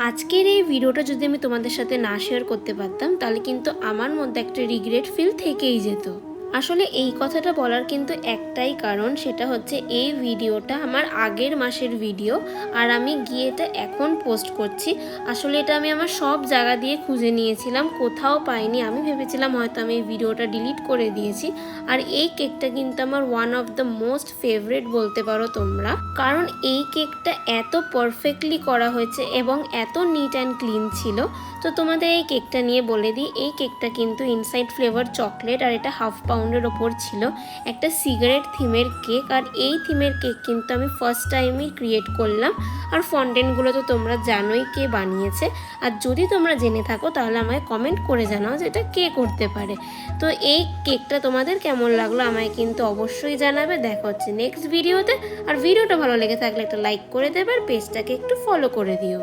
আজকের এই ভিডিওটা যদি আমি তোমাদের সাথে না শেয়ার করতে পারতাম তাহলে কিন্তু আমার মধ্যে একটা রিগ্রেট ফিল থেকেই যেত। আসলে এই কথাটা বলার কিন্তু একটাই কারণ, সেটা হচ্ছে এই ভিডিওটা আমার আগের মাসের ভিডিও আর আমি গিয়ে এটা এখন পোস্ট করছি। আসলে এটা আমি আমার সব জায়গা দিয়ে খুঁজে নিয়েছিলাম, কোথাও পাইনি। আমি ভেবেছিলাম হয়তো আমি এই ভিডিওটা ডিলিট করে দিয়েছি। আর এই কেকটা কিন্তু আমার one of the most favourite বলতে পারো তোমরা, কারণ এই কেকটা এত পারফেক্টলি করা হয়েছে এবং এত নিট অ্যান্ড ক্লিন ছিল। তো তোমাদের এই কেকটা নিয়ে বলে দিই, এই কেকটা কিন্তু ইনসাইড ফ্লেভার চকলেট আর এটা হাফ পাউন্ডের ওপর ছিল, একটা সিগারেট থিমের কেক। আর এই থিমের কেক কিন্তু আমি ফার্স্ট টাইমই ক্রিয়েট করলাম। আর ফন্টেনগুলো তো তোমরা জানোই কে বানিয়েছে, আর যদি তোমরা জেনে থাকো তাহলে আমায় কমেন্ট করে জানাও যে এটা কে করতে পারে। তো এই কেকটা তোমাদের কেমন লাগলো আমায় কিন্তু অবশ্যই জানাবে। দেখা হচ্ছে নেক্সট ভিডিওতে। আর ভিডিওটা ভালো লেগে থাকলে একটা লাইক করে দেবে আর পেজটাকে একটু ফলো করে দিও।